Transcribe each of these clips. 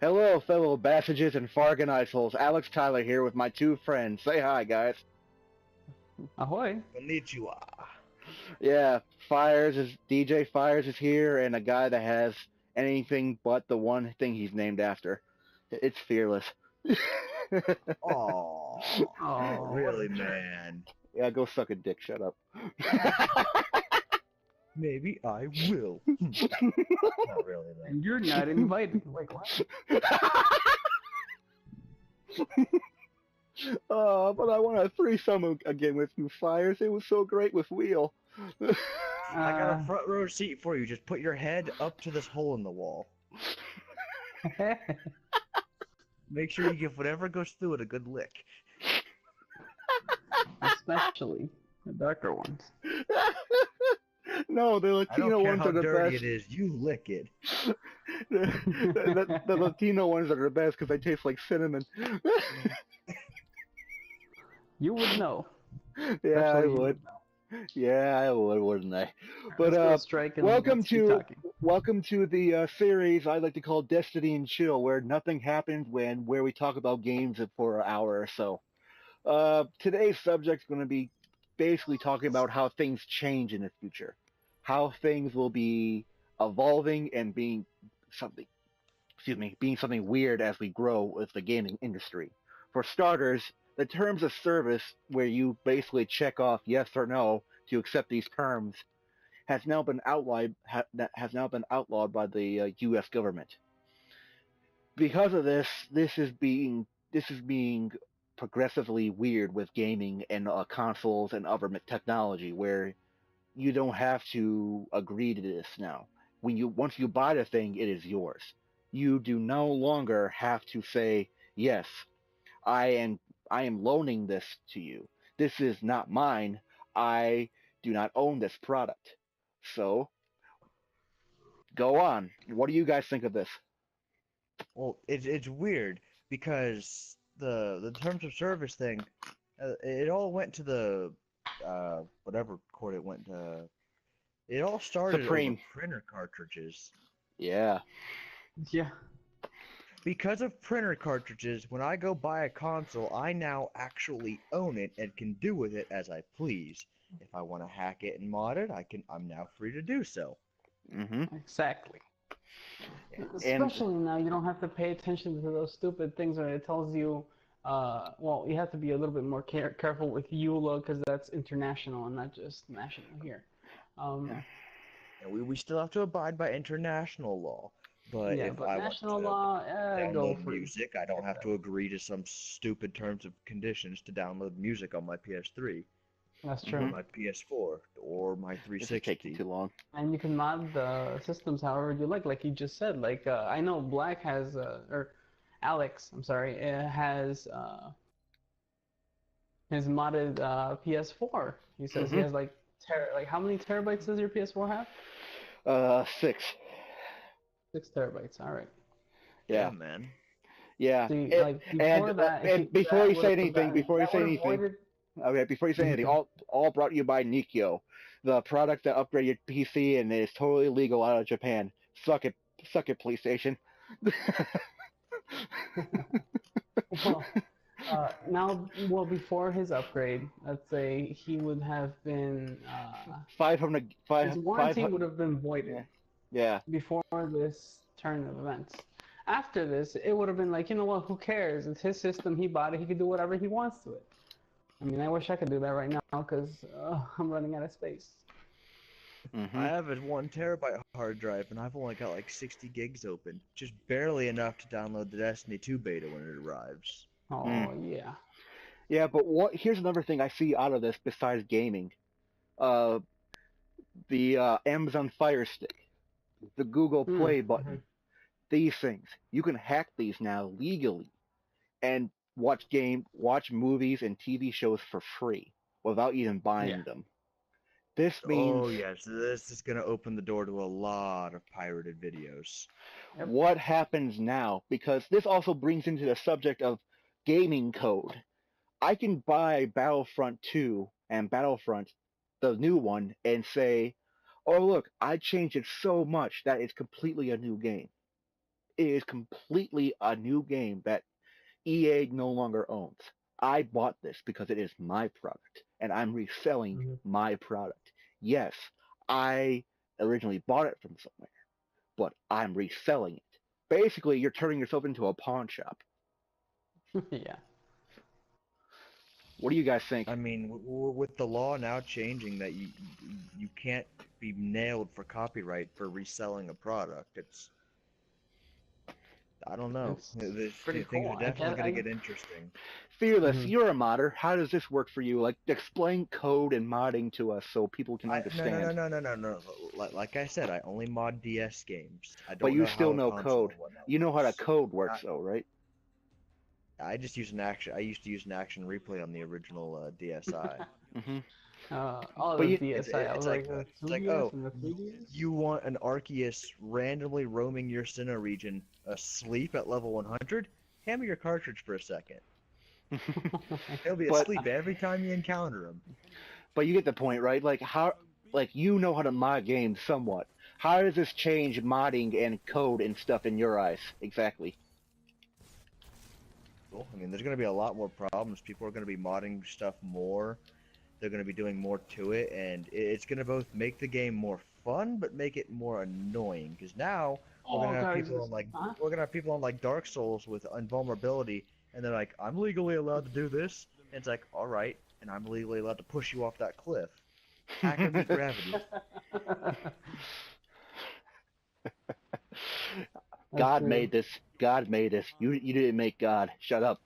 Hello, fellow Bassages and Farganites. Alex Tyler here with my two friends. Say hi, guys. Ahoy! Konnichiwa. Yeah, DJ Fires is here, and a guy that has anything but the one thing he's named after. It's Fearless. Aww. Oh, Really, man? Yeah, go suck a dick. Shut up. Maybe I will. Not really, though. and you're not invited. Like what? But I want a threesome again with you, Fires. It was so great with Wheel. I got a front row seat for you. Just put your head up to this hole in the wall. Make sure you give whatever goes through it a good lick. Especially the darker ones. No, the I Latino don't care ones how are the dirty best. it is. You lick it. The Latino ones are the best because they taste like cinnamon. You would know. Yeah, I Especially you would. know. Yeah, I would, wouldn't I? But Let's go strike and welcome let's keep to talking. the series I like to call Destiny and Chill, where nothing happens where we talk about games for an hour or so. Today's subject is going to be basically talking about how things change in the future, how things will be evolving and being something weird as we grow with the gaming industry. For starters, the terms of service, where you basically check off yes or no to accept these terms, has now been outlawed by the U.S. government. Because of this, this is being progressively weird with gaming and consoles and other technology, where you don't have to agree to this now. Once you buy the thing, it is yours. You do no longer have to say yes. I am loaning this to you. This is not mine. I do not own this product. So, go on. What do you guys think of this? Well, it's weird because the terms of service thing, it all went to the whatever court it went to. It all started Supreme. over printer cartridges. Yeah. Yeah. Because of printer cartridges, when I go buy a console, I now actually own it and can do with it as I please. If I want to hack it and mod it, I'm now free to do so. Mm-hmm. Exactly. Yeah. Especially now, you don't have to pay attention to those stupid things when it tells you. Well, you have to be a little bit more careful with EULA because that's international and not just national here. And we still have to abide by international law. But Yeah, if but I want national to law, go download free. music, I don't have to agree to some stupid terms of conditions to download music on my PS3, That's or true. my PS4, or my This is taking 360. too long. And you can mod the systems however you like you just said. Like I know Black has, or Alex, I'm sorry, has his modded PS4. He says he Mm-hmm. has like how many terabytes does your PS4 have? 6. 6 terabytes. All right. Yeah. Man. Yeah. See, like before that, And before you say anything, okay, before you say anything, all brought to you by Nikio, the product that upgraded your PC and is totally legal out of Japan. Suck it, PlayStation. Well, before his upgrade, let's say he would have been 500. his warranty would have been voided. Yeah. Before this turn of events. After this, it would have been like, you know what, who cares? It's his system, he bought it, he can do whatever he wants to it. I mean, I wish I could do that right now because I'm running out of space. Mm-hmm. I have a 1 terabyte hard drive, and I've only got like 60 gigs open. Just barely enough to download the Destiny 2 beta when it arrives. Oh, yeah. Yeah, but here's another thing I see out of this besides gaming. The Amazon Fire Stick, the Google Play button, these things. You can hack these now legally and watch movies and TV shows for free without even buying them. This means... Oh, yes, this is going to open the door to a lot of pirated videos. Yep. What happens now? Because this also brings into the subject of gaming code. I can buy Battlefront 2 and Battlefront, the new one, and say, oh look, I changed it so much that it's completely a new game. It is completely a new game that EA no longer owns. I bought this because it is my product, and I'm reselling Mhm. my product. Yes, I originally bought it from somewhere, but I'm reselling it. Basically, you're turning yourself into a pawn shop. Yeah. What do you guys think? I mean, with the law now changing that you can't be nailed for copyright for reselling a product, I don't know. It's pretty Things cool. are definitely going to get interesting. Fearless, Mhm. you're a modder. How does this work for you? Like, explain code and modding to us so people can No, no, no, understand. no, no, no, no. Like I said, I only mod DS games. I But don't you know still how a know console code. and whatnot You know how the works. code works, though, right? I just use an action. I used to use an action replay on the original DSi. Hmm. All But the you, DSi. I was like, the It's like, 2DS oh, and the 3DS? you want an Arceus randomly roaming your Sinnoh region asleep at level 100? Hand me your cartridge for a second. He'll be but asleep every time you encounter him. but you get the point, right? Like how, like you know how to mod games somewhat. How does this change modding and code and stuff in your eyes exactly? Cool. I mean, there's going to be a lot more problems. People are going to be modding stuff more. They're going to be doing more to it, and it's going to both make the game more fun, but make it more annoying. Because now we're going Oh, to have guys, people on like huh? Dark Souls with invulnerability, and they're like, "I'm legally allowed to do this." And it's like, "All right," and I'm legally allowed to push you off that cliff. Hacker meet gravity. That's God true. made this. God made this. You didn't make God. Shut up.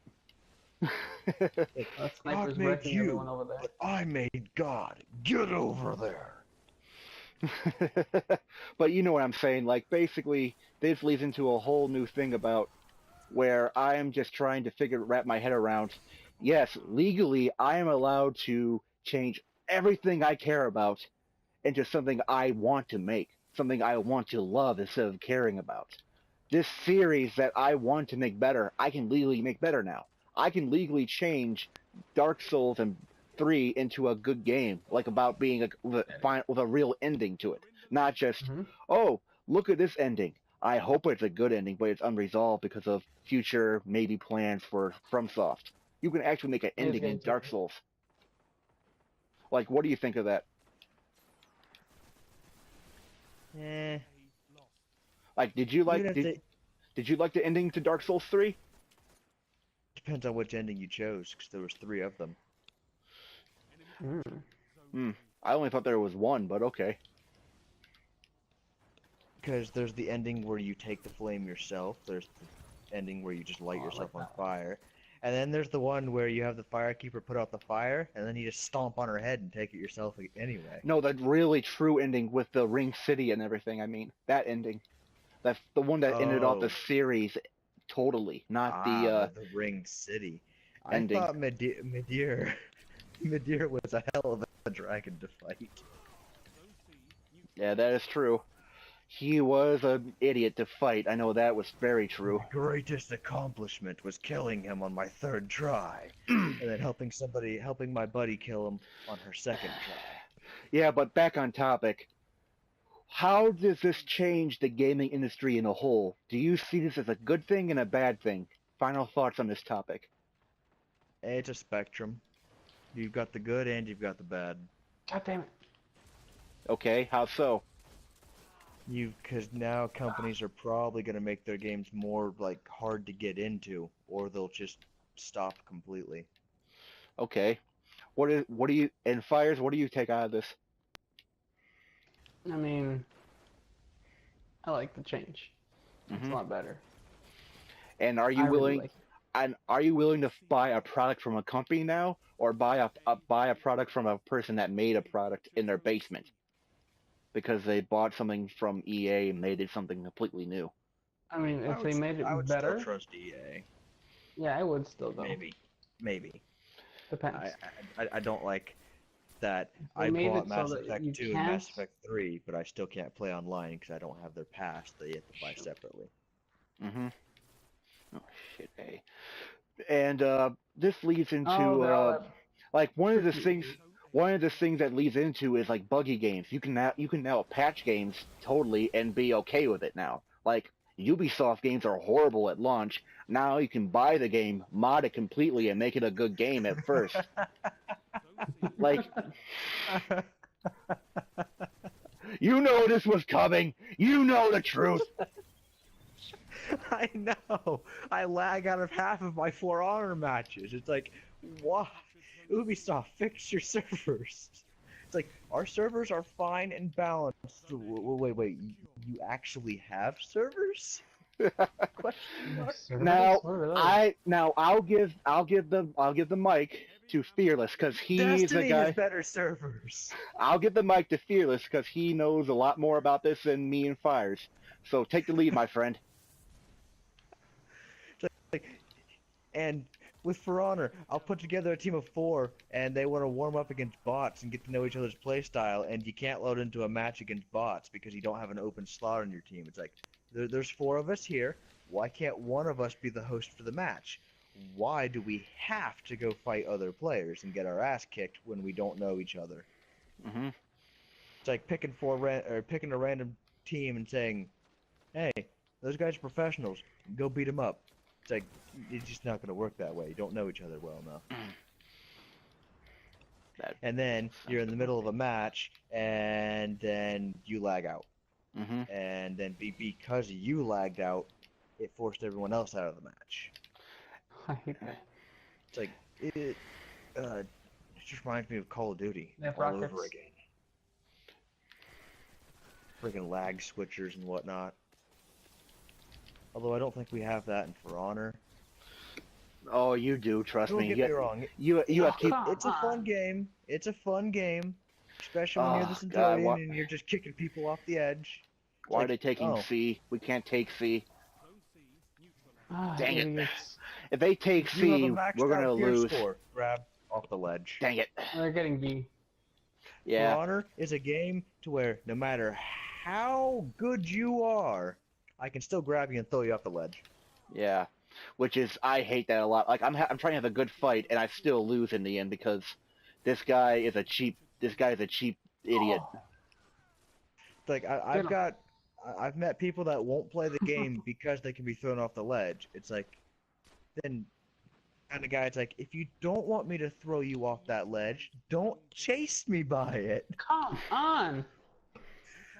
Like, That God sniper's made wrecking you, everyone over there. but I made God. Get over there. But you know what I'm saying. Like basically, this leads into a whole new thing about where I am just trying to wrap my head around. Yes, legally, I am allowed to change everything I care about into something I want to make, something I want to love instead of caring about. This series that I want to make better, I can legally make better now. I can legally change Dark Souls and 3 into a good game, like about being with a real ending to it, not just Hmm. oh look at this ending. I hope it's a good ending, but it's unresolved because of future maybe plans for FromSoft. You can actually make an It is ending in getting Dark Souls. Like, what do you think of that? Eh. Like, did you like Even if they did you like the ending to Dark Souls 3? depends on which ending you chose, because there was 3 of them. Mm. Hmm. I only thought there was one, but okay. Because there's the ending where you take the flame yourself. There's the ending where you just light Oh, I yourself like on that one. fire. And then there's the one where you have the firekeeper put out the fire, and then you just stomp on her head and take it yourself anyway. No, that really true ending with the Ring City and everything. I mean, that ending. That's the one that ended off the Oh, series totally, not the the Ring City. I ending. thought Midir Midir was a hell of a dragon to fight. Yeah, that is true. He was an idiot to fight. I know that was very true. My greatest accomplishment was killing him on my 3rd try, and then helping my buddy kill him on her 2nd try. Yeah, but back on topic. How does this change the gaming industry in a whole? Do you see this as a good thing and a bad thing? Final thoughts on this topic. It's a spectrum. You've got the good and you've got the bad. God damn it. Okay, how so? Because now companies are probably going to make their games more like hard to get into, or they'll just stop completely. Okay. What do you and Fires, what do you take out of this? I mean, I like the change. It's a Hmm. lot better. And are I you really willing like it. and are you willing to buy a product from a company now or buy a product from a person that made a product in their basement because they bought something from EA and made it something completely new? I mean, if they made I it would still better, trust EA. yeah, I would still though. Maybe. Depends. I don't like that. They I made bought it so Mass that Effect you 2 and can't. Mass Effect 3, but I still can't play online because I don't have their pass that you have to buy Shoot. separately. Hmm. Oh shit, hey. And this leads Oh, into they're all that like tricky. one of the things that leads into is like buggy games. You can now patch games totally and be okay with it now. Like Ubisoft games are horrible at launch. Now you can buy the game, mod it completely, and make it a good game at first. Like, you know this was coming. You know the truth. I know. I lag out of half of my For Honor matches. It's like, what? Ubisoft, fix your servers. It's like, our servers are fine and balanced. Wait. You actually have servers? Question mark. I'll give the mic to Fearless because he's Destiny the guy. has better servers. I'll give the mic to Fearless because he knows a lot more about this than me and Fires. So take the lead, my friend. And with For Honor, I'll put together a team of 4, and they want to warm up against bots and get to know each other's playstyle, and you can't load into a match against bots because you don't have an open slot on your team. It's like, there's 4 of us here. Why can't one of us be the host for the match? Why do we have to go fight other players and get our ass kicked when we don't know each other? Mm-hmm. It's like picking a random team and saying, "Hey, those guys are professionals. Go beat them up." It's like, it's just not going to work that way. You don't know each other well enough. And then you're in the middle of a match, and then you lag out. Mm-hmm. And then because you lagged out, it forced everyone else out of the match. I hate that. It's like, it just reminds me of Call of Duty They have all rockets. over again. Freaking lag switchers and whatnot. Although I don't think we have that in For Honor. Oh, you do. Trust Don't me. get me wrong. You have keep. Come It's a fun on. game. It's a fun game. Especially when you're the Oh, Centurion God, and you're just kicking people off the edge. Why are like, they taking oh. C? We can't take C. Dang it. Idiots. If they take You have a C, maxed we're gonna out gear lose. score. Grab off the ledge. Dang it. They're getting B. Yeah. For Honor is a game to where no matter how good you are, I can still grab you and throw you off the ledge. Yeah. Which is, I hate that a lot. Like I'm trying to have a good fight and I still lose in the end because this guy is a cheap idiot. Oh. It's like I've met people that won't play the game because they can be thrown off the ledge. It's like, then kind of guy. It's like, if you don't want me to throw you off that ledge, don't chase me by it. Come on.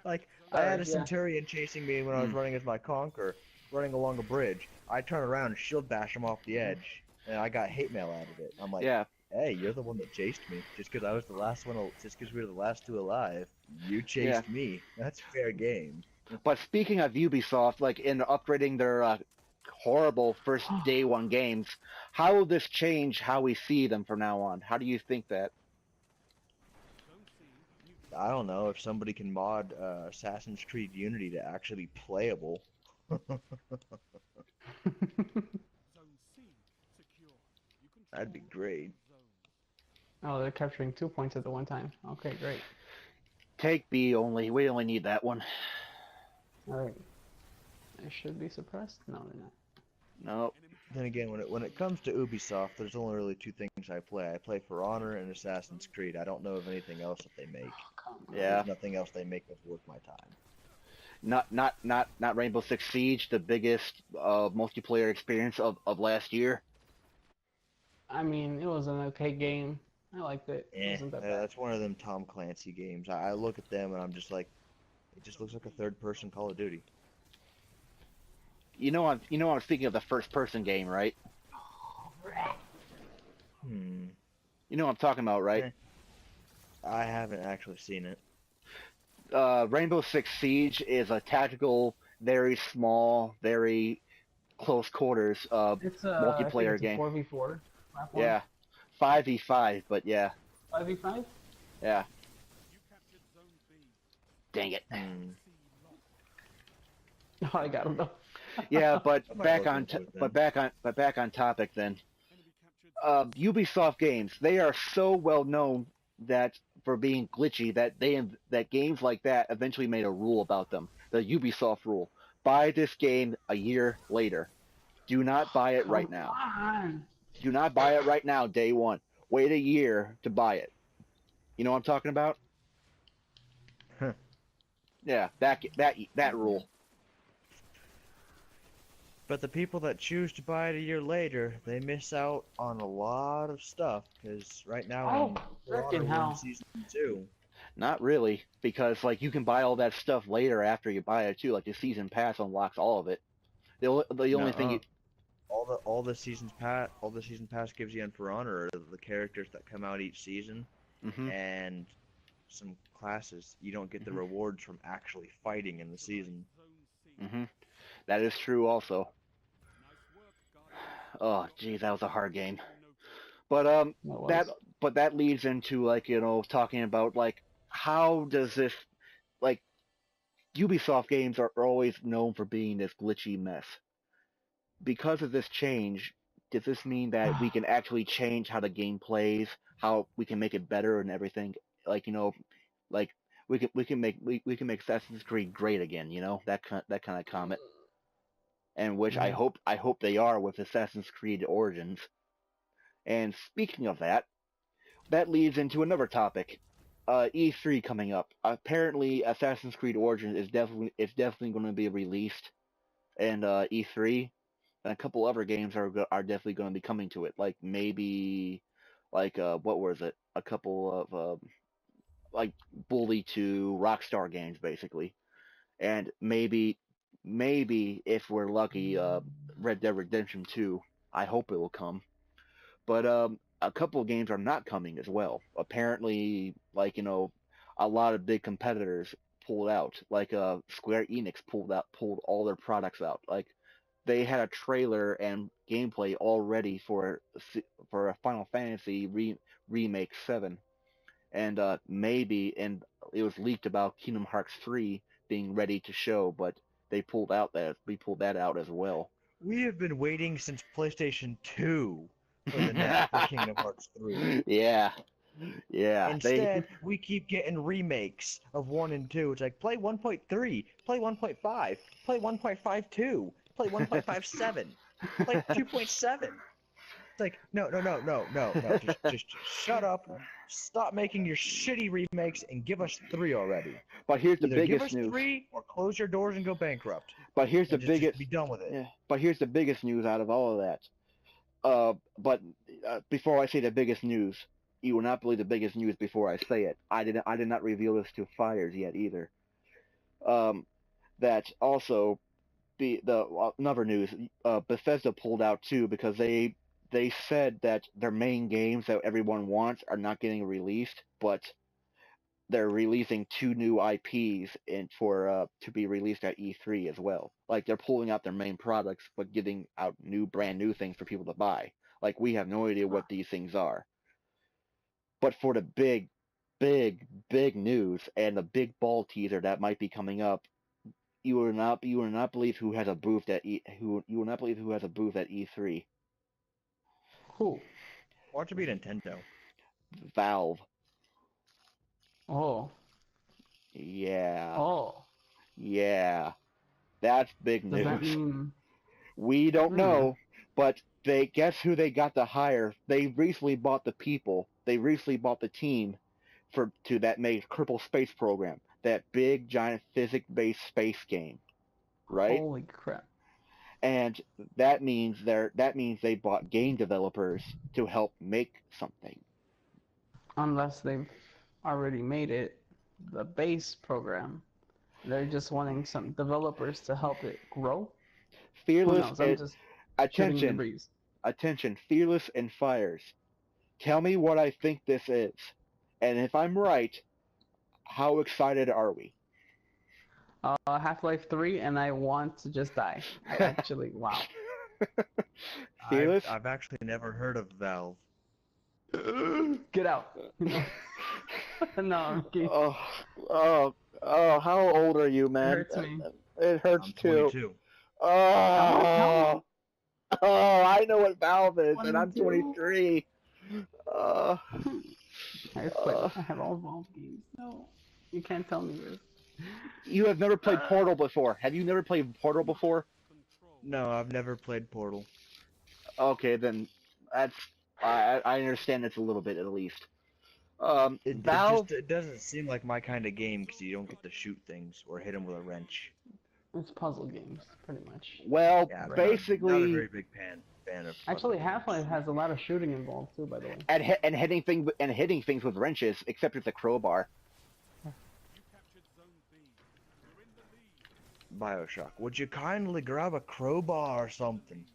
Like I had a Yeah. Centurion chasing me when I was running as my Conqueror, running along a bridge. I turn around and shield bash him off the edge, and I got hate mail out of it. I'm like, Yeah. hey, you're the one that chased me. Just because I was the last one, just because we were the last 2 alive, you chased me. That's fair game. But speaking of Ubisoft, like in upgrading their horrible first day 1 games, how will this change how we see them from now on? How do you think that? I don't know if somebody can mod Assassin's Creed Unity to actually be playable. That'd be great. Oh, they're capturing 2 points at the one time. Okay, great. Take B only. We only need that one. Alright. They should be suppressed? No, they're not. Nope. Then again, when it comes to Ubisoft, there's only really 2 things I play. I play For Honor and Assassin's Creed. I don't know of anything else that they make. Come on. Yeah. There's nothing else they make that's worth my time. Not Rainbow Six Siege, the biggest multiplayer experience of last year. I mean, it was an okay game. I liked it. It wasn't that bad. That's one of them Tom Clancy games. I look at them and I'm just like, it just looks like a third-person Call of Duty. I'm speaking of the first person game, right? You know what I'm talking about, right? I haven't actually seen it. Rainbow Six Siege is a tactical, very small, very close quarters It's a multiplayer I think game. it's a 4v4 platform. Yeah, 5v5, but yeah, 5v5? yeah. Dang it. Oh, I got him though. Yeah, but I might back look on into it back on topic then. Ubisoft games, they are so well known that for being glitchy that games like that eventually made a rule about them. The Ubisoft rule: buy this game a year later. Do not buy it right now. On. Do not buy it right now, day 1. Wait a year to buy it. You know what I'm talking about? Huh. Yeah, that rule. But the people that choose to buy it a year later, they miss out on a lot of stuff. Because right now, Oh, in For Honor, frickin' we're in hell. season 2. Not really, because like you can buy all that stuff later after you buy it too. Like the season pass unlocks all of it. The only thing you, All the season pass gives you in For Honor are the characters that come out each season, hmm and some classes. You don't get the rewards from actually fighting in the season. that is true also. Oh, geez, that was a hard game. But that was. but that leads into like talking about like how does this like Ubisoft games are always known for being this glitchy mess. Because of this change, does this mean that we can actually change how the game plays, how we can make it better and everything? Like like we can make Assassin's Creed great again. That kind of comment, and which Yeah. I hope they are with Assassin's Creed Origins. And speaking of that, that leads into another topic. E3 coming up. Apparently, Assassin's Creed Origins is definitely going to be released, and E3, and a couple other games are definitely going to be coming to it. Like maybe, like what was it? A couple of like Bully 2 Rockstar games, basically, and maybe if we're lucky, Red Dead Redemption 2. I hope it will come. But a couple of games are not coming as well. Apparently, like a lot of big competitors pulled out. Like Square Enix pulled all their products out. Like they had a trailer and gameplay all ready for a Final Fantasy remake 7, and and it was leaked about Kingdom Hearts 3 being ready to show, but we pulled that out as well. We have been waiting since PlayStation 2 for for Kingdom Hearts 3. Yeah, yeah. Instead, we keep getting remakes of 1 and 2. It's like, play 1.3, play 1.5, play 1.52, play 1.57, play 2.7. It's like, no. Just shut up. Stop making your shitty remakes and give us 3 already. But here's the Either give biggest us news. 3 or close your doors and go bankrupt. But here's the And biggest. Just be done with it. Yeah, but here's the biggest news out of all of that. But before I say the biggest news, you will not believe the biggest news before I say it. I did not reveal this to Fires yet either. That also another news. Bethesda pulled out too because they said that their main games that everyone wants are not getting released, but they're releasing 2 new IPs to be released at E3 as well. Like they're pulling out their main products, but getting out brand new things for people to buy. Like we have no idea what these things are. But for the big news and the big ball teaser that might be coming up, you will not believe who has a booth at you will not believe who has a booth at E3. Who? Watch it be Nintendo. Valve. Oh. Yeah. Oh. Yeah. That's big Does news. that mean? We don't know, but guess who they got to hire? They recently bought the people. They recently bought the team that made Kerbal Space Program, that big giant physics-based space game, right? Holy crap! And that means they bought game developers to help make something. Unless they've already made it, the base program. They're just wanting some developers to help it grow. Fearless. Who knows? I'm just attention, shooting the breeze. attention, Fearless and Fires. Tell me what I think this is, and if I'm right, how excited are we? Half-Life 3, and I want to just die. I actually, wow. Fearless? I've actually never heard of Valve. Get out. No, I'm kidding. Oh, how old are you, man? It hurts me. It hurts I'm too. 22. Oh, I know what Valve is, and I'm 22. 23. I quit. I have all Valve games. No, you can't tell me this. You have never played Portal before. Have you never played Portal before? No, I've never played Portal. Okay, then I understand it's a little bit at least. It doesn't seem like my kind of game because you don't get to shoot things or hit them with a wrench. It's puzzle games, pretty much. Well, Yeah, I'm not a basically, very big fan of. Actually, puzzle Half-Life games. has a lot of shooting involved too, by the way. and hitting things with wrenches, except it's a crowbar. Bioshock. Would you kindly grab a crowbar or something?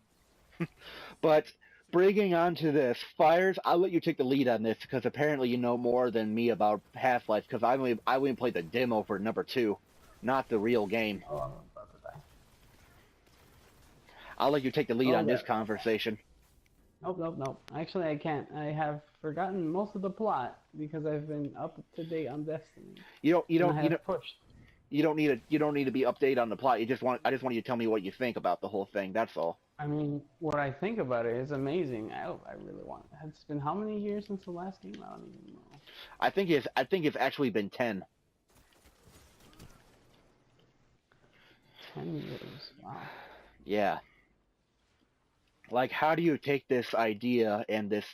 But bringing on to this, Fires, I'll let you take the lead on this because apparently you know more than me about Half-Life because I only played the demo for number 2, not the real game. Oh, I'm about to die. I'll let you take the lead Oh, on this yeah. conversation. Nope. Actually, I can't. I have forgotten most of the plot because I've been up to date on Destiny. You And I don't have pushed. you don't need to be updated on the plot. I just want you to tell me what you think about the whole thing. That's all. I mean, what I think about it is amazing. I really want it. It's been how many years since the last game? I don't even know. I think it's actually been 10. 10 years. Wow. Yeah. Like, how do you take this idea and this,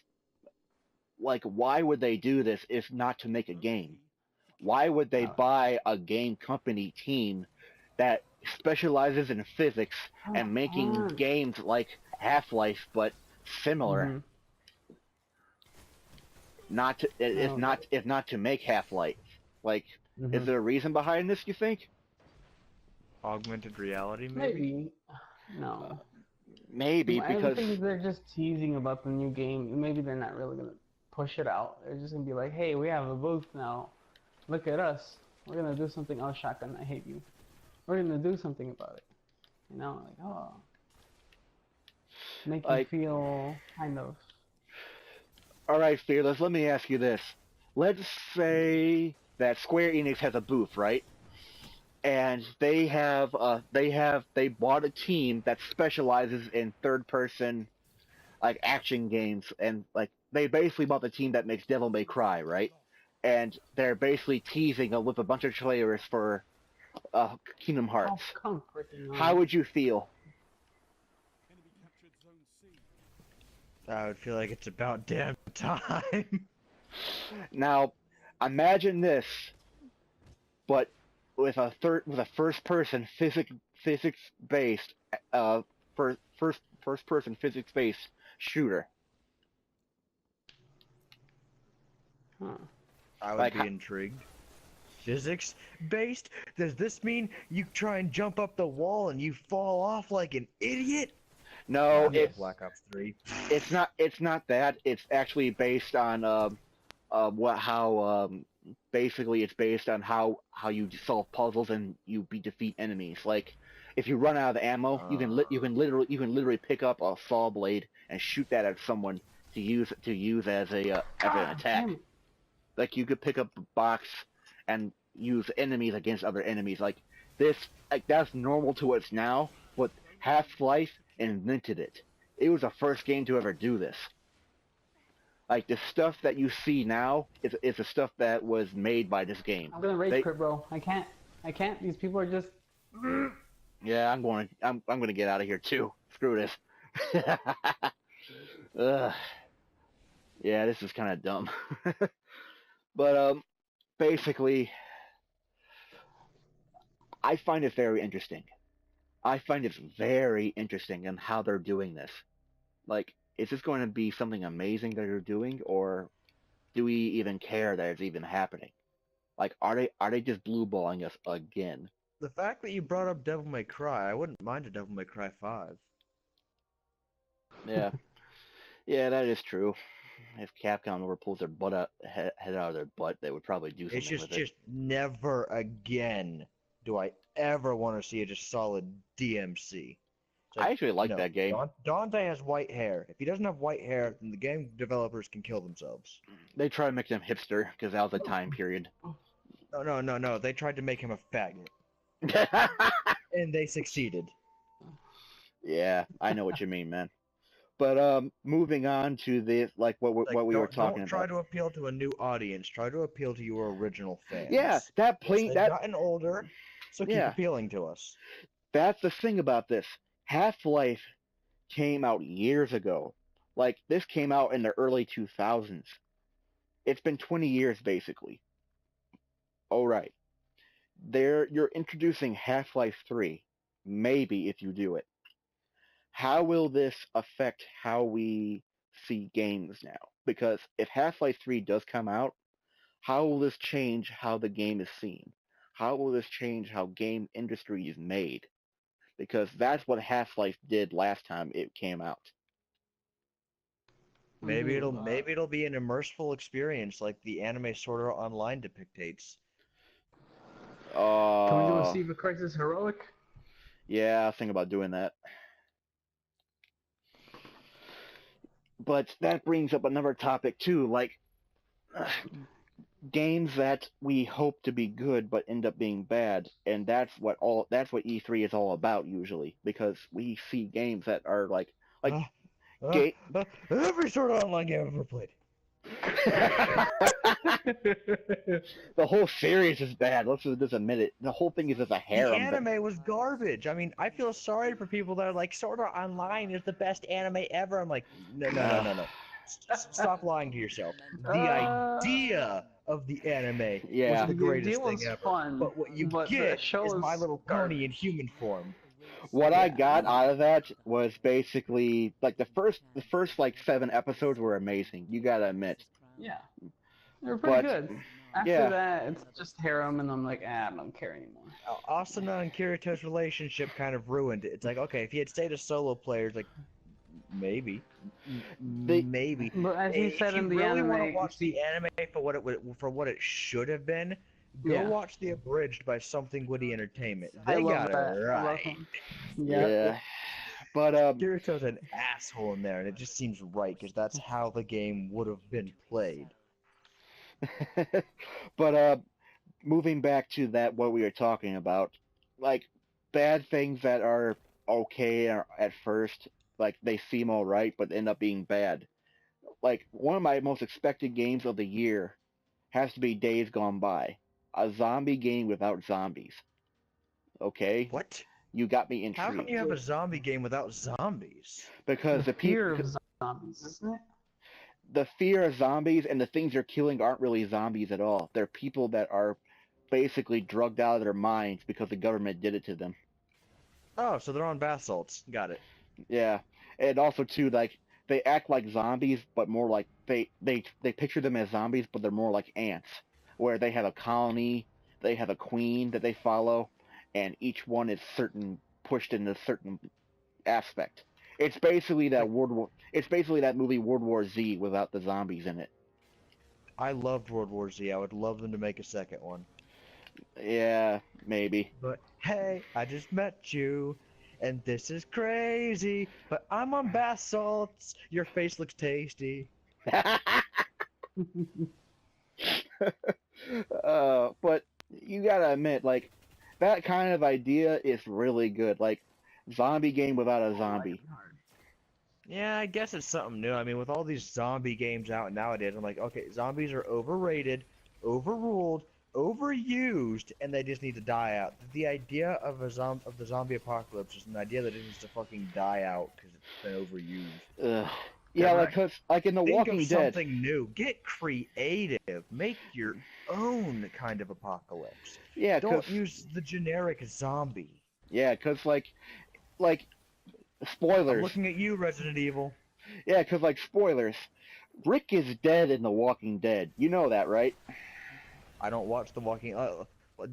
like, why would they do this if not to make a game? Why would they buy a game company team that specializes in physics and making games like Half-Life, but similar? Mhm. If not to make Half-Life. Like, is there a reason behind this, you think? Augmented reality, maybe? Maybe. No. Maybe, I because think they're just teasing about the new game. Maybe they're not really gonna push it out. They're just gonna be like, "Hey, we have a booth now. Look at us. We're gonna do something." Oh, Shotgun, I hate you. We're gonna do something about it. You know, like, oh, make you feel kind of. All right, Fearless, let me ask you this. Let's say that Square Enix has a booth, right? And they bought a team that specializes in third-person like action games, and like they basically bought the team that makes Devil May Cry, right? And they're basically teasing with a bunch of trailers for Kingdom Hearts. Oh, come freaking on. How would you feel? I would feel like it's about damn time. Now, imagine this, but with a first-person physics-based first-person physics-based shooter. Huh. I would be intrigued. Physics based? Does this mean you try and jump up the wall and you fall off like an idiot? No, it's Black Ops 3. It's not that. It's actually based on basically it's based on how you solve puzzles and you defeat enemies. Like if you run out of ammo, you can literally pick up a saw blade and shoot that at someone to use as an attack. Damn. Like you could pick up a box and use enemies against other enemies. Like this, like that's normal to us now. But Half-Life invented it. It was the first game to ever do this. Like the stuff that you see now is the stuff that was made by this game. I'm gonna rage quit, bro. I can't. These people are just. Yeah, I'm gonna get out of here too. Screw this. Yeah, this is kind of dumb. But basically, I find it very interesting. I find it very interesting in how they're doing this. Like, is this going to be something amazing that they're doing, or do we even care that it's even happening? Like, are they just blueballing us again? The fact that you brought up Devil May Cry, I wouldn't mind a Devil May Cry 5. Yeah, yeah, that is true. If Capcom ever pulls their head out of their butt, they would probably do something with it. Just never again do I ever want to see a just solid DMC. I actually like that game. Dante has white hair. If he doesn't have white hair, then the game developers can kill themselves. They try to make them hipster because that was a time period. No. They tried to make him a faggot. And they succeeded. Yeah, I know what you mean, man. But moving on to the what we were talking Don't try about. to appeal to a new audience. Try to appeal to your original fans. Yeah, They've gotten older, so keep appealing to us. That's the thing about this. Half-Life came out years ago. Like this came out in the early 2000s. It's been 20 years basically. All right. You're introducing Half-Life 3 maybe if you do it. How will this affect how we see games now? Because if Half-Life 3 does come out, how will this change how the game is seen? How will this change how game industry is made? Because that's what Half-Life did last time it came out. Maybe it'll be an immersive experience like the anime Sword Art Online depictates. Can we do a SIVA Crisis Heroic? Yeah, I was thinking about doing that. But that brings up another topic too, like games that we hope to be good but end up being bad, and that's what E3 is all about usually, because we see games that are like every Sword Art Online game I've ever played. The whole series is bad. Let's just admit it. The whole thing is just a harem. The anime was garbage. I mean, I feel sorry for people that are like, Sword Art Online is the best anime ever. I'm like, no. Stop lying to yourself. The idea of the anime was the greatest thing ever. Fun, but what you get is My Little Pony in human form. What I got out of that was basically like the first like 7 episodes were amazing. You gotta admit. Yeah, they were pretty good. After that, it's just harem, and I'm like, I don't care anymore. Asuna and Kirito's relationship kind of ruined it. It's like, okay, if he had stayed a solo player, it's like, maybe. But as you said in the anime, if you really want to watch the anime for what it should have been, go watch the abridged by Something Witty Entertainment. They got it right. Yeah. But Kirito's an asshole in there, and it just seems right because that's how the game would have been played. But moving back to that, what we were talking about, like bad things that are okay at first, like they seem all right, but end up being bad. Like one of my most expected games of the year has to be Days Gone By, a zombie game without zombies. Okay. What? You got me intrigued. How can you have a zombie game without zombies? Because the fear of zombies, isn't it? The fear of zombies and the things they're killing aren't really zombies at all. They're people that are basically drugged out of their minds because the government did it to them. Oh, so they're on bath salts. Got it. Yeah, and also too, like they act like zombies, but more like they picture them as zombies, but they're more like ants, where they have a colony, they have a queen that they follow, and each one is pushed in a certain aspect. It's basically that movie World War Z without the zombies in it. I loved World War Z. I would love them to make a second one. Yeah, maybe. But hey, I just met you, and this is crazy. But I'm on bath salts. Your face looks tasty. But you gotta admit, like that kind of idea is really good. Like zombie game without a zombie. Yeah, I guess it's something new. I mean, with all these zombie games out nowadays, I'm like, okay, zombies are overrated, overruled, overused, and they just need to die out. The idea of the zombie apocalypse is an idea that needs to fucking die out because it's been overused. Yeah, like in The Walking Dead. Something new. Get creative. Make your own kind of apocalypse. Yeah, don't use the generic zombie. Yeah, because like spoilers. I'm looking at you, Resident Evil. Yeah, because like spoilers. Rick is dead in The Walking Dead. You know that, right? I don't watch The Walking.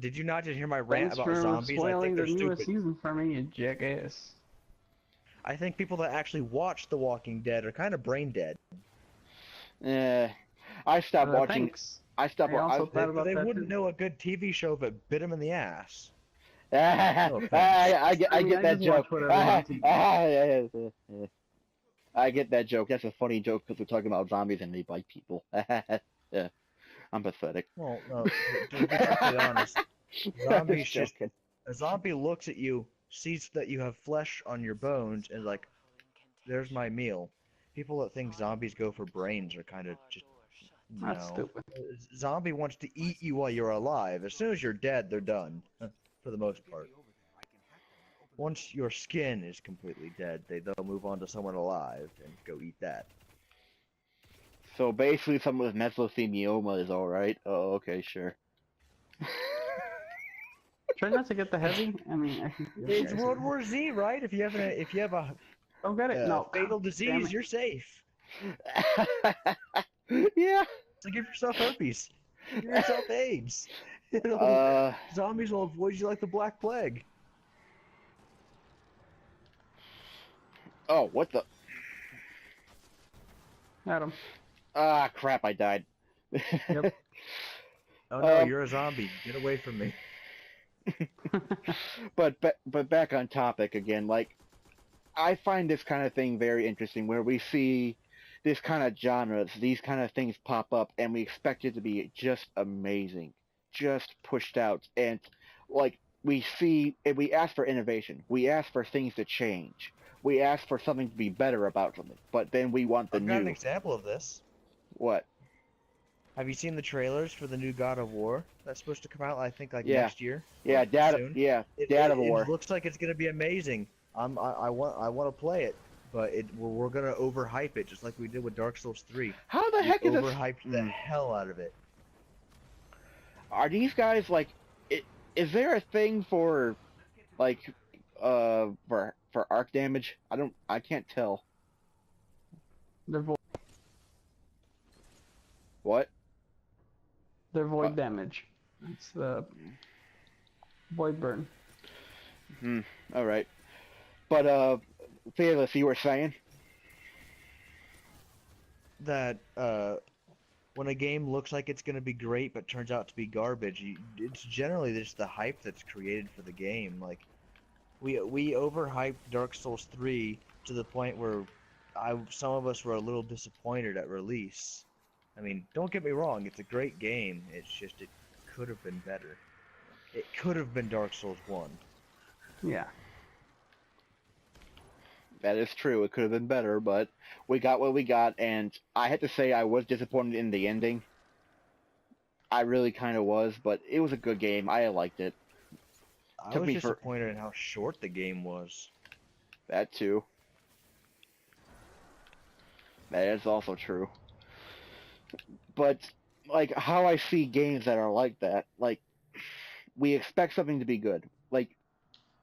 Did you not just hear my rant about zombies? I think they're the newest stupid. season for me, you jackass. I think people that actually watch The Walking Dead are kind of brain dead. Yeah, I stopped watching. Thanks. I stopped watching. They wouldn't know a good TV show if it bit them in the ass. I get that joke. I get that joke. That's a funny joke because we're talking about zombies and they bite people. Yeah, I'm pathetic. Well, no, to be perfectly honest, zombies just a zombie looks at you, sees that you have flesh on your bones, and like, there's my meal. People that think zombies go for brains are kind of just. That's stupid. Zombie wants to eat you while you're alive. As soon as you're dead, they're done. For the most part. Once your skin is completely dead, they'll move on to someone alive and go eat that. So basically someone with mesothelioma is alright? Oh, okay, sure. Try not to get the heavy. I mean, I think you It's guys World know. War Z, right? If you have a Don't get it. No. fatal Damn disease, it. you're safe. Yeah. So give yourself herpes. Give yourself AIDS. Uh, Zombies will avoid you like the Black Plague. oh, what the? Adam. Ah, crap! I died. Yep. Oh no, Um, you're a zombie. Get away from me. but back on topic again. Like, I find this kind of thing very interesting, where we see this kind of genres, these kind of things pop up, and we expect it to be just amazing, just pushed out, and like we see, and we ask for innovation, we ask for things to change, we ask for something to be better about something, but then we want the I've got an new. example of this. What? Have you seen the trailers for the new God of War that's supposed to come out? I think like Yeah. next year. Yeah, or Dad. soon? Yeah, It, Dad it, of it War. looks like it's gonna be amazing. I want to play it, but we're gonna overhype it just like we did with Dark Souls 3. How the We heck is this? overhyped the hell out of it. Are these guys like? Is there a thing for, like, for arc damage? I can't tell. They're void. What? They're void damage. It's the void burn. All right. But Fearless, you were saying? That when a game looks like it's gonna be great but turns out to be garbage, it's generally just the hype that's created for the game. Like we overhyped Dark Souls 3 to the point where some of us were a little disappointed at release. I mean, don't get me wrong, it's a great game. It's just it could have been better. It could have been Dark Souls 1. Yeah. That is true. It could have been better, but we got what we got, and I had to say I was disappointed in the ending. I really kind of was, but it was a good game. I liked it. I Took was me for- disappointed in how short the game was. That too. That is also true. But, like, how I see games that are like that, like, we expect something to be good.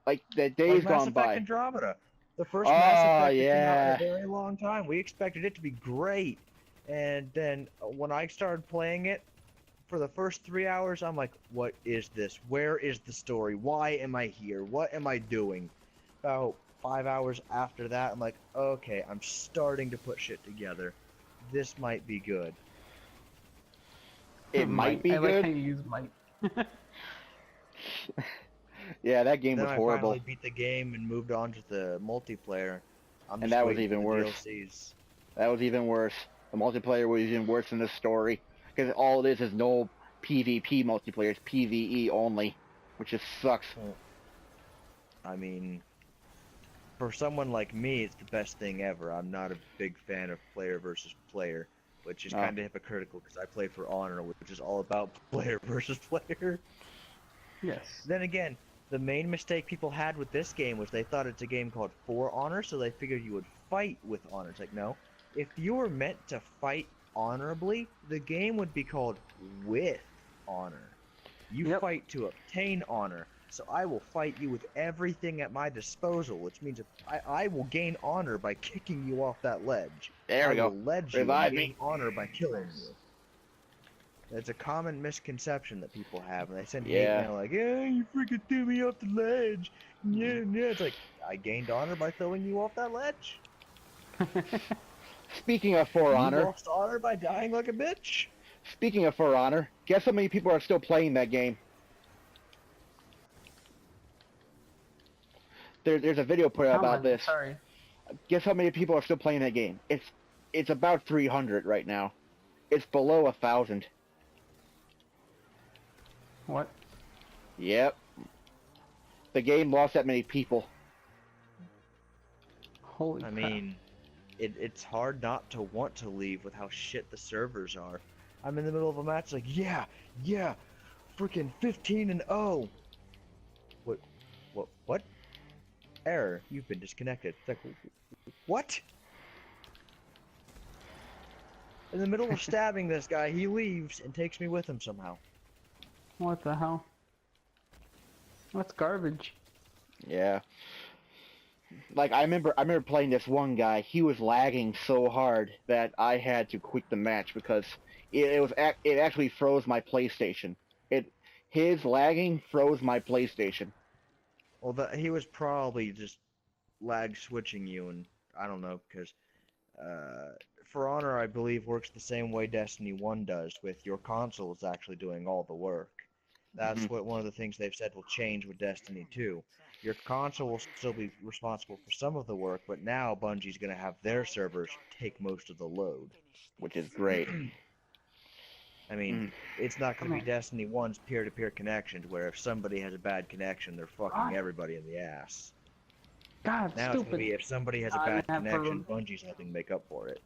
Like the days Like Mass gone Effect by. Andromeda. The first Mass Effect that came out yeah. in a very long time. We expected it to be great. And then when I started playing it, for the first 3 hours, I'm like, what is this? Where is the story? Why am I here? What am I doing? About 5 hours after that, I'm like, okay, I'm starting to put shit together. This might be good. It might be I like good. how you use might. Yeah, that game Then was I horrible. finally beat the game and moved on to the multiplayer. I'm And just that was waiting even for the worse. DLCs. That was even worse. The multiplayer was even worse than the story. Because all it is no PvP multiplayer. It's PvE only. Which just sucks. I mean, for someone like me, it's the best thing ever. I'm not a big fan of player versus player, which is Oh. kind of hypocritical because I play for Honor, which is all about player versus player. Yes. Then again, the main mistake people had with this game was they thought it's a game called For Honor, so they figured you would fight with honor. It's like, no. If you were meant to fight honorably, the game would be called With Honor. You Yep. fight to obtain honor. So I will fight you with everything at my disposal, which means if I will gain honor by kicking you off that ledge. There we I go. will ledge you Revive and gain me. honor by killing you. It's a common misconception that people have, and they send Yeah. hate mail like, "Yeah, you freaking threw me off the ledge." Yeah, yeah. It's like I gained honor by throwing you off that ledge. Speaking of For You Honor, lost honor by dying like a bitch. speaking of For Honor, guess how many people are still playing that game? There's a video put out How about many? this. Sorry. Guess how many people are still playing that game? It's about 300 right now. It's below 1,000. What? Yep. The game lost that many people. Holy I crap. mean, it's hard not to want to leave with how shit the servers are. I'm in the middle of a match, like, yeah, freaking 15-0. What? Error, you've been disconnected. It's like, what? In the middle of stabbing this guy, he leaves and takes me with him somehow. What the hell? That's garbage. Yeah. Like I remember playing this one guy. He was lagging so hard that I had to quit the match because it actually froze my PlayStation. His lagging froze my PlayStation. Well, he was probably just lag switching you, and I don't know, because For Honor, I believe, works the same way Destiny 1 does, with your console is actually doing all the work. That's what one of the things they've said will change with Destiny 2. Your console will still be responsible for some of the work, but now Bungie's going to have their servers take most of the load. Which is great. I mean, it's not going to be Destiny 1's peer-to-peer connections, where if somebody has a bad connection, they're fucking everybody in the ass. God, Now stupid. it's going to be if somebody has a bad connection, Bungie's helping make up for it.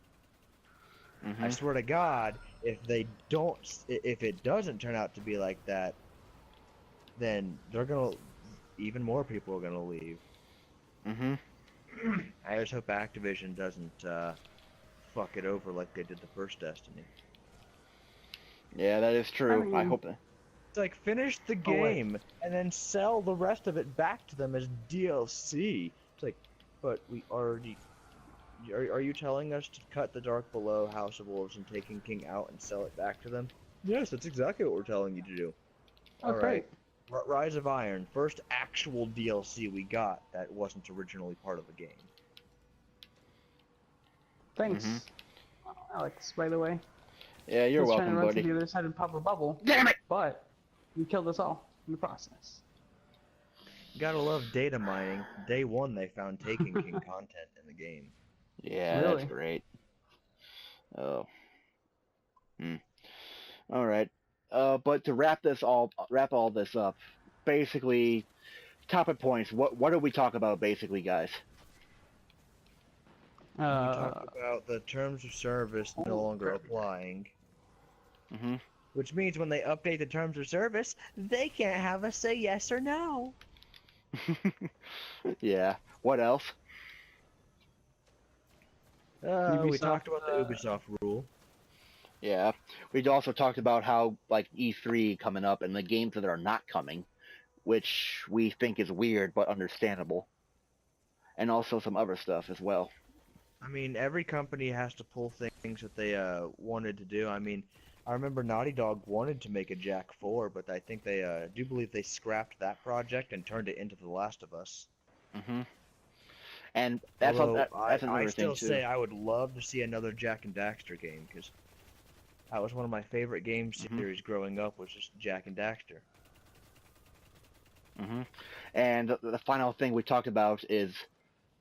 I swear to God, if it doesn't turn out to be like that, then even more people are gonna leave. I just hope Activision doesn't fuck it over like they did the first Destiny. Yeah, that is true. I mean, I hope that. It's like, finish the game and then sell the rest of it back to them as DLC. It's like, but we already. Are you telling us to cut the Dark Below, House of Wolves, and Taken King out and sell it back to them? Yes, that's exactly what we're telling you to do. Oh, great. Rise of Iron, first actual DLC we got that wasn't originally part of the game. Thanks, Alex, by the way. Yeah, you're welcome, trying to run buddy. to the other side and pop a bubble. Damn it! But you killed us all in the process. You gotta love data mining. Day one, they found Taken King content in the game. Yeah, Really? that's great. Oh. All right. But to wrap all this up, basically, topic points. What do we talk about, basically, guys? We talk about the terms of service no longer applying. Which means when they update the terms of service, they can't have us say yes or no. Yeah. What else? We talked about the Ubisoft rule. Yeah. We also talked about how, like, E3 coming up and the games that are not coming, which we think is weird but understandable. And also some other stuff as well. I mean, every company has to pull things that they wanted to do. I mean, I remember Naughty Dog wanted to make a Jak 4, but I think they do believe they scrapped that project and turned it into The Last of Us. And that's another I thing still too. say I would love to see another Jak and Daxter game, because that was one of my favorite game series growing up, was just Jak and Daxter. And the final thing we talked about is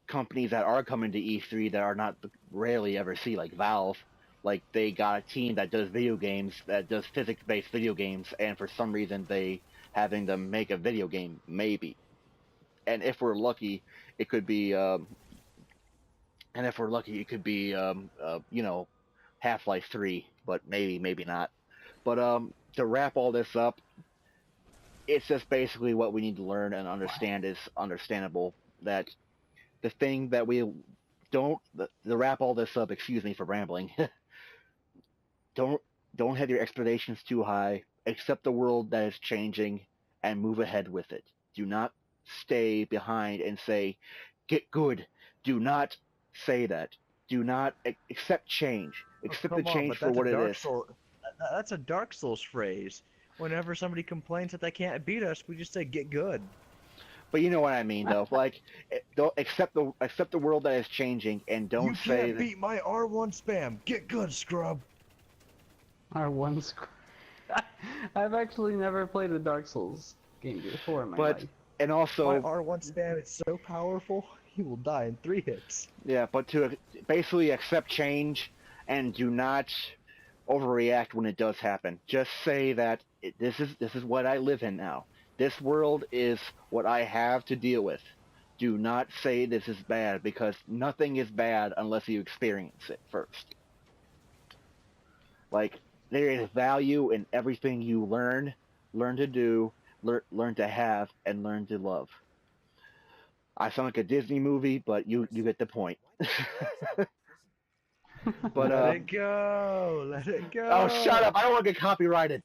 companies that are coming to E3 that are not rarely ever see, like Valve. Like, they got a team that does video games, that does physics-based video games, and for some reason they having them make a video game, maybe. And if we're lucky, it could be, you know, Half-Life 3, but maybe not. But to wrap all this up, it's just basically what we need to learn and understand is understandable. That the thing that we don't, to wrap all this up, excuse me for rambling, don't have your expectations too high. Accept the world that is changing and move ahead with it. Do not stay behind and say, get good. Do not say that. Do not accept change. Accept the change for what it is. That's a Dark Souls phrase. Whenever somebody complains that they can't beat us, we just say, get good. But you know what I mean, though. Like, don't accept the world that is changing, and don't say you can't beat my R1 spam. Get good, scrub. R1 scrub. I've actually never played a Dark Souls game before in my life. And also, my R1 spam is so powerful, he will die in 3 hits. Yeah, but to basically accept change and do not overreact when it does happen. Just say that this is what I live in now. This world is what I have to deal with. Do not say this is bad, because nothing is bad unless you experience it first. Like, there is value in everything you learn to do, learn to have, and learn to love. I sound like a Disney movie, but you get the point. But let it go. Oh, shut up! I don't want to get copyrighted.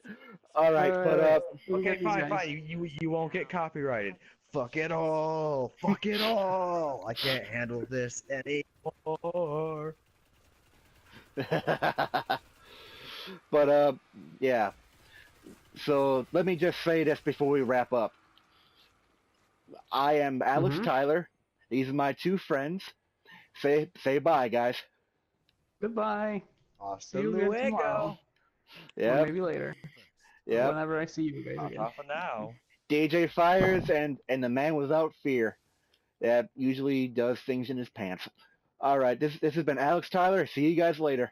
All right, but we got Okay, these fine, guys. fine. You won't get copyrighted. Fuck it all. Fuck it all. I can't handle this anymore. but yeah. So let me just say this before we wrap up. I am Alex Mhm. Tyler. These are my two friends. Say bye, guys. Goodbye. Hasta See you again luego. tomorrow. Or Yep. maybe later. Or Yep. whenever I see you guys Not again. for now. DJ Fires and the man without fear that usually does things in his pants. All right, this has been Alex Tyler. See you guys later.